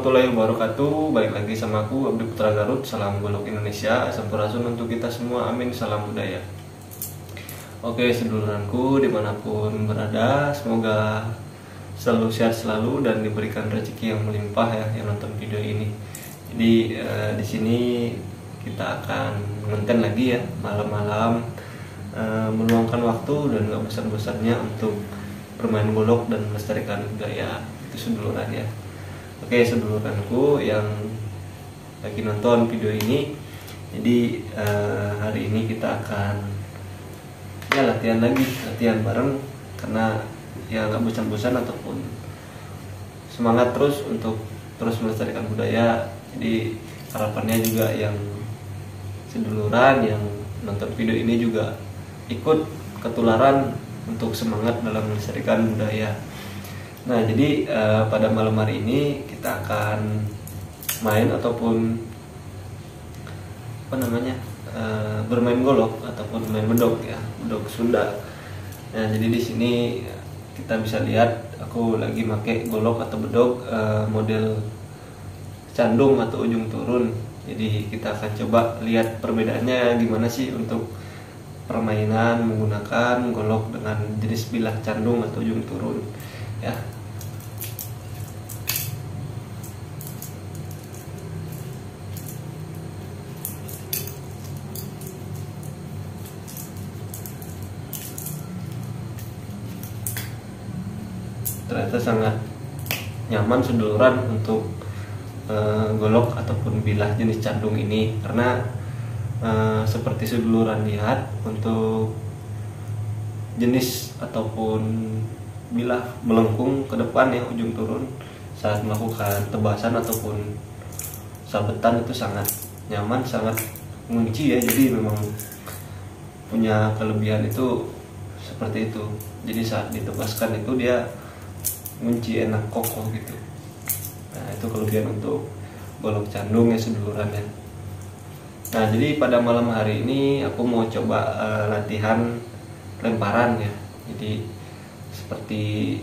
warahmatullahi wabarakatuh. Balik lagi sama aku Abdi Putra Garut. Salam golok Indonesia, sampurasun untuk kita semua, amin. Salam budaya. Oke seduluranku dimanapun berada, semoga selalu sehat selalu dan diberikan rezeki yang melimpah ya yang nonton video ini. Jadi di sini kita akan ngonten lagi ya malam-malam, meluangkan waktu dan gak bosan-bosannya untuk bermain golok dan melestarikan budaya. Itu seduluran ya. Oke seduluranku yang lagi nonton video ini, jadi hari ini kita akan ya latihan bareng karena ya nggak bosan-bosan ataupun semangat terus untuk terus melestarikan budaya. Jadi harapannya juga yang seduluran yang nonton video ini juga ikut ketularan untuk semangat dalam melestarikan budaya. Nah jadi pada malam hari ini kita akan main ataupun bermain golok ataupun main bedok ya, bedok Sunda. Nah jadi di sini kita bisa lihat aku lagi pakai golok atau bedok model candung atau ujung turun. Jadi kita akan coba lihat perbedaannya gimana sih untuk permainan menggunakan golok dengan jenis bilah candung atau ujung turun ya. Ternyata sangat nyaman seduluran untuk golok ataupun bilah jenis candung ini, karena seperti seduluran lihat untuk jenis ataupun bilah melengkung ke depan ya ujung turun saat melakukan tebasan ataupun sabetan itu sangat nyaman, sangat mengunci ya. Jadi memang punya kelebihan itu seperti itu. Jadi saat ditebaskan itu dia kunci enak kokoh gitu. Nah itu kelebihan untuk golok candung ya seduluran ya. Nah jadi pada malam hari ini aku mau coba latihan lemparan ya. Jadi seperti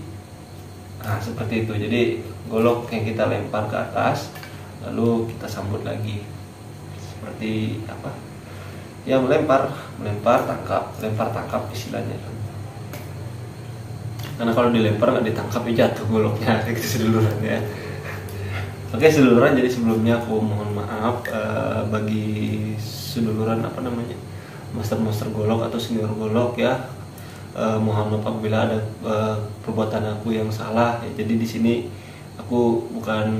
itu. Jadi golok yang kita lempar ke atas lalu kita sambut lagi seperti apa ya, melempar tangkap istilahnya. Karena kalau dilempar nggak ditangkap ya jatuh goloknya gitu seduluran ya. Oke seduluran, jadi sebelumnya aku mohon maaf bagi seduluran master golok atau senior golok ya. Mohon maaf apabila ada perbuatan aku yang salah ya. Jadi di sini aku bukan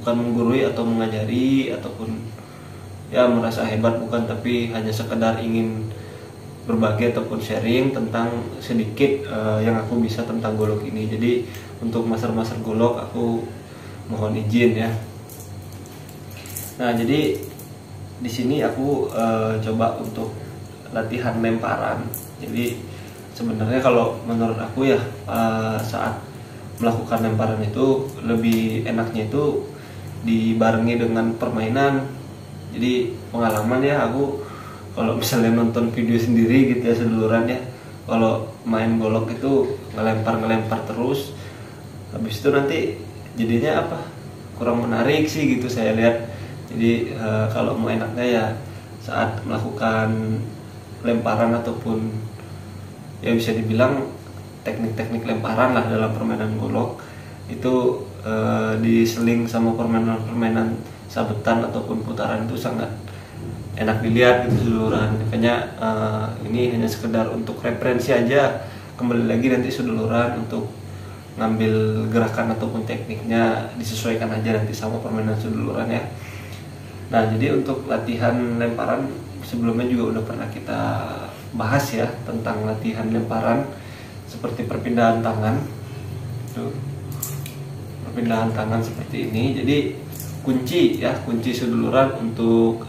menggurui atau mengajari ataupun ya merasa hebat, bukan, tapi hanya sekedar ingin berbagi ataupun sharing tentang sedikit yang aku bisa tentang golok ini. Jadi untuk master golok aku mohon izin ya. Nah jadi di sini aku coba untuk latihan lemparan. Jadi sebenarnya kalau menurut aku ya saat melakukan lemparan itu lebih enaknya itu dibarengi dengan permainan. Jadi pengalaman ya, aku kalau misalnya nonton video sendiri gitu ya seduluran ya, kalau main golok itu ngelempar terus, habis itu nanti jadinya kurang menarik sih gitu saya lihat. Jadi kalau mau enaknya ya saat melakukan lemparan ataupun ya bisa dibilang teknik-teknik lemparan lah dalam permainan golok itu diseling sama permainan sabetan ataupun putaran itu sangat enak dilihat gitu seduluran. Makanya ini hanya sekedar untuk referensi aja. Kembali lagi nanti seduluran untuk ngambil gerakan ataupun tekniknya disesuaikan aja nanti sama permainan seduluran ya. Nah jadi untuk latihan lemparan sebelumnya juga udah pernah kita bahas ya tentang latihan lemparan seperti perpindahan tangan. Tuh, perpindahan tangan seperti ini. Jadi kunci seduluran untuk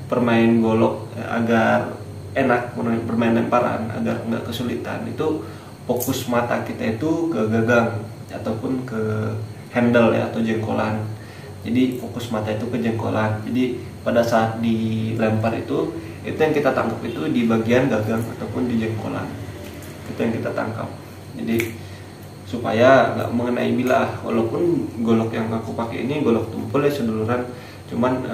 bermain golok agar enak bermain lemparan, agar nggak kesulitan, itu fokus mata kita itu ke gagang ataupun ke handle ya atau jengkolan. Jadi fokus mata itu ke jengkolan. Jadi pada saat dilempar itu yang kita tangkap itu di bagian gagang ataupun di jengkolan, itu yang kita tangkap. Jadi supaya nggak mengenai bilah. Walaupun golok yang aku pakai ini golok tumpul ya seduluran, cuman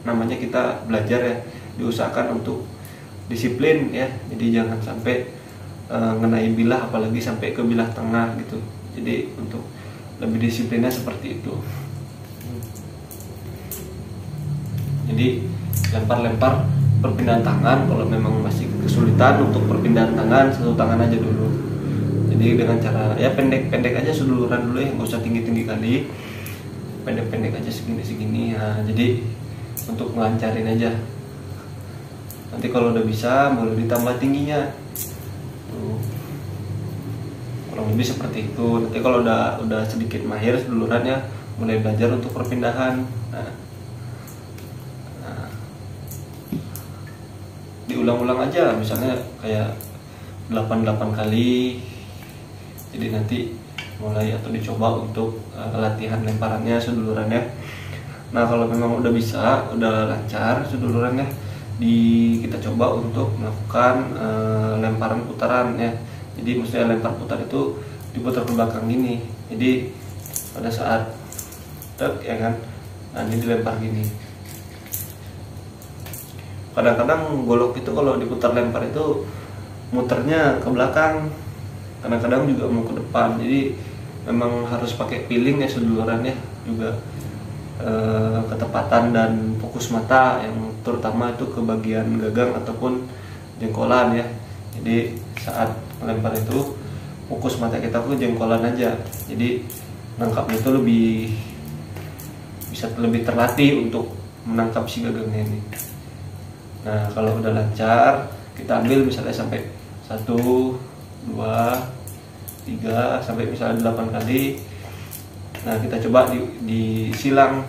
namanya kita belajar ya, diusahakan untuk disiplin ya, jadi jangan sampai ngenai bilah, apalagi sampai ke bilah tengah gitu. Jadi untuk lebih disiplinnya seperti itu. Jadi lempar-lempar perpindahan tangan, kalau memang masih kesulitan untuk perpindahan tangan, satu tangan aja dulu. Jadi dengan cara ya pendek-pendek aja seduluran dulu ya, nggak usah tinggi-tinggi kali, pendek-pendek aja segini-segini. Nah, jadi untuk melancarin aja. Nanti kalau udah bisa boleh ditambah tingginya. Tuh. Kurang lebih seperti itu. Nanti kalau udah sedikit mahir sedulurannya, mulai belajar untuk perpindahan. Nah, diulang-ulang aja, misalnya kayak 8 kali. Jadi nanti mulai atau dicoba untuk latihan lemparannya sedulurannya. Nah kalau memang udah bisa, udah lancar sedulurannya, kita coba untuk melakukan lemparan putaran ya. Jadi maksudnya lempar putar itu diputar ke belakang gini. Jadi pada saat tek ya kan, nah ini dilempar gini. Kadang-kadang golok itu kalau diputar lempar itu muternya ke belakang, kadang-kadang juga mau ke depan. Jadi memang harus pakai feeling ya sedulurannya, juga ketepatan dan fokus mata yang terutama itu ke bagian gagang ataupun jengkolan ya. Jadi saat melempar itu fokus mata kita ke jengkolan aja, jadi nangkapnya itu bisa lebih terlatih untuk menangkap si gagangnya ini. Nah kalau udah lancar, kita ambil misalnya sampai 1, 2, 3 sampai misalnya 8 kali. Nah kita coba di silang.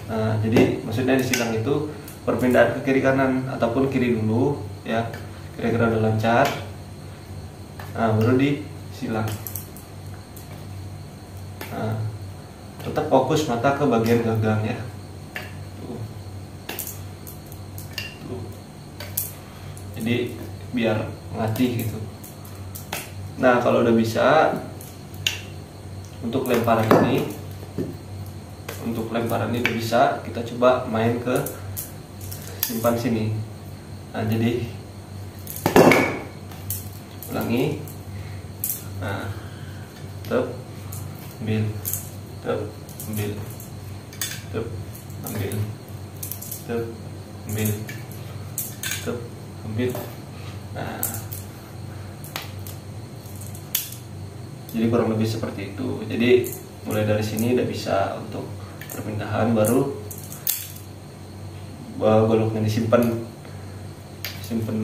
Nah jadi maksudnya di silang itu perpindahan ke kiri kanan ataupun kiri dulu ya, kira-kira udah lancar. Nah baru di silang. Nah tetap fokus mata ke bagian gagang ya. Tuh. Jadi biar ngelatih gitu. Nah kalau udah bisa, untuk lemparan ini udah bisa, kita coba main ke simpan sini. Nah jadi ulangi. Nah tep ambil, tep ambil, tep ambil, tep ambil, tep ambil. Nah jadi kurang lebih seperti itu. Jadi mulai dari sini udah bisa untuk perpindahan, baru goloknya disimpan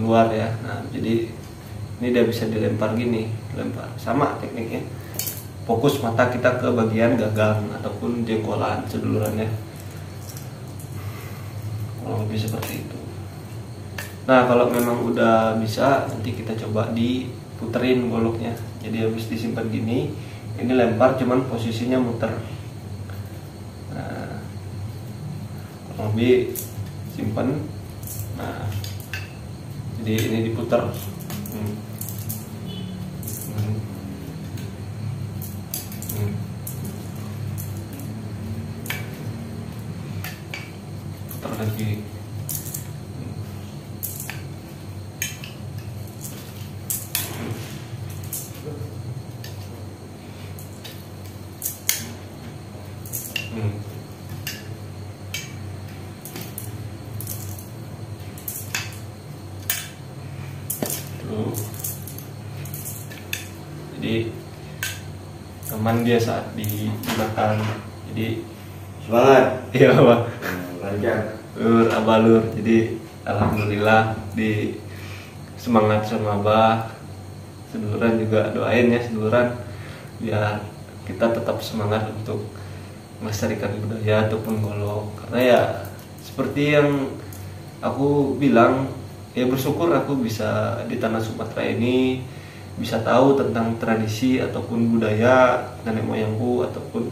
luar ya. Nah jadi ini udah bisa dilempar gini, lempar sama tekniknya. Fokus mata kita ke bagian gagang ataupun jengkolan sedulurannya, kurang lebih seperti itu. Nah kalau memang udah bisa, nanti kita coba diputerin goloknya. Jadi habis disimpan gini, ini lempar cuman posisinya muter. Nah kurang lebih simpan. Nah jadi ini diputar. Putar lagi. Jadi aman dia saat digunakan. Jadi semangat. Iya Abah. Lancar. Abah lur. Jadi alhamdulillah di semangat sama Abah. Seduluran juga doain ya seduluran, biar kita tetap semangat untuk melestarikan budaya ataupun golok. Karena ya seperti yang aku bilang, ya bersyukur aku bisa di tanah Sumatera ini, bisa tahu tentang tradisi ataupun budaya nenek moyangku ataupun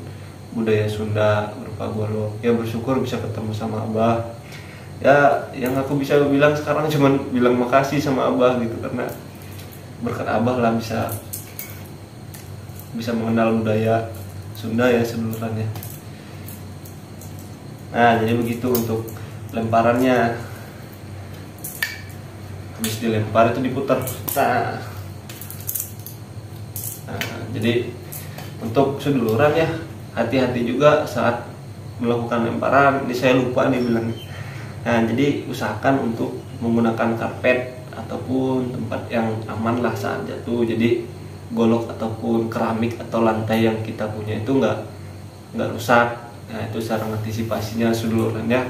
budaya Sunda berupa golok. Ya bersyukur bisa ketemu sama Abah. Ya yang aku bisa bilang sekarang cuman bilang makasih sama Abah gitu, karena berkat Abah lah bisa bisa mengenal budaya Sunda ya sedulurannya. Nah, jadi begitu untuk lemparannya. Habis dilempar itu diputar. Nah, jadi untuk seduluran ya, hati-hati juga saat melakukan lemparan. Ini saya lupa nih bilang. Nah, jadi usahakan untuk menggunakan karpet ataupun tempat yang aman lah saat jatuh. Jadi golok ataupun keramik atau lantai yang kita punya itu nggak rusak. Nah, itu cara antisipasinya sedulurannya.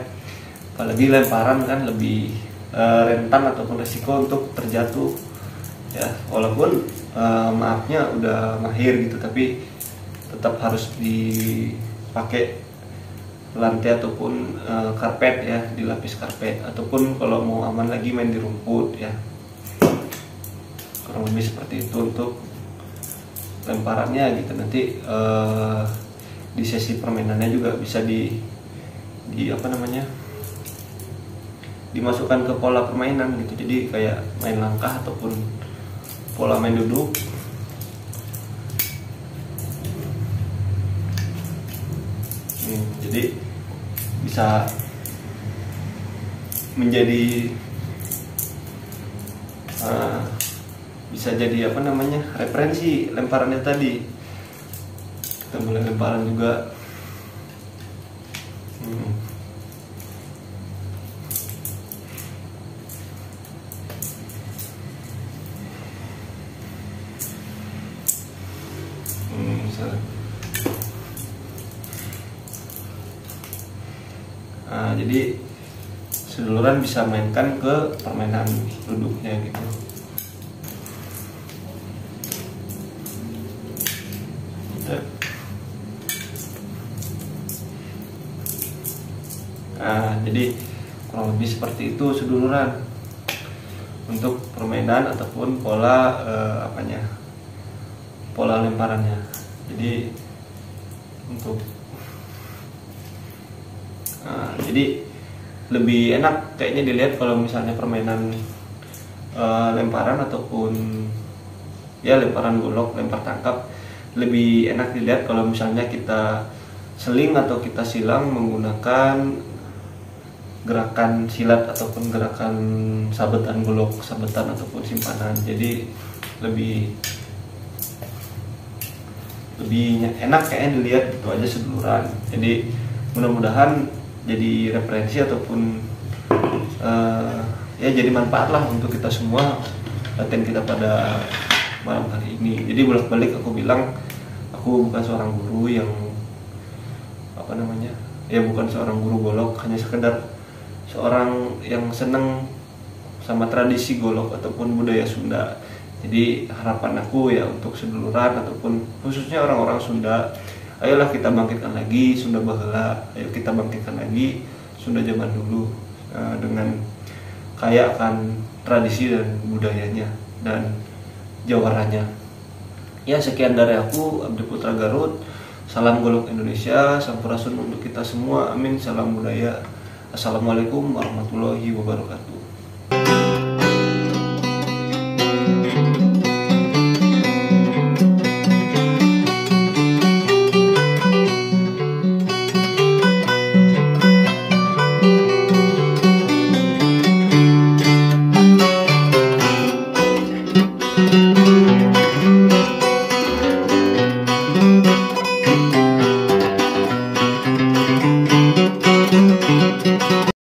Apalagi lemparan kan lebih rentan ataupun resiko untuk terjatuh ya, walaupun maafnya udah mahir gitu, tapi tetap harus dipakai lantai ataupun karpet ya, dilapis karpet, ataupun kalau mau aman lagi main di rumput ya. Kurang lebih seperti itu untuk lemparannya gitu. Nanti di sesi permainannya juga bisa di apa namanya, dimasukkan ke pola permainan gitu. Jadi kayak main langkah ataupun pola main duduk. Jadi bisa menjadi bisa jadi apa namanya, referensi lemparannya tadi. Kita mulai lemparan juga. Nah, jadi seduluran bisa mainkan ke permainan duduknya gitu. Nah, jadi kurang lebih seperti itu seduluran untuk permainan ataupun pola pola lemparannya. Jadi untuk jadi lebih enak kayaknya dilihat kalau misalnya permainan lemparan ataupun ya lemparan golok, lempar tangkap, lebih enak dilihat kalau misalnya kita seling atau kita silang menggunakan gerakan silat ataupun gerakan sabetan golok, sabetan ataupun simpanan. Jadi lebih enak kayaknya dilihat gitu aja seduluran. Jadi mudah-mudahan jadi referensi ataupun ya jadi manfaat lah untuk kita semua latihan kita pada malam hari ini. Jadi bolak-balik aku bilang aku bukan seorang guru yang apa namanya, ya bukan seorang guru golok, hanya sekedar seorang yang seneng sama tradisi golok ataupun budaya Sunda. Jadi harapan aku ya untuk seduluran ataupun khususnya orang-orang Sunda, ayolah kita bangkitkan lagi Sunda baheula, ayo kita bangkitkan lagi Sunda zaman dulu dengan kaya akan tradisi dan budayanya dan jawaranya. Ya, sekian dari aku, Abdi Putra Garut. Salam golok Indonesia, sampurasun untuk kita semua. Amin. Salam budaya. Assalamualaikum warahmatullahi wabarakatuh.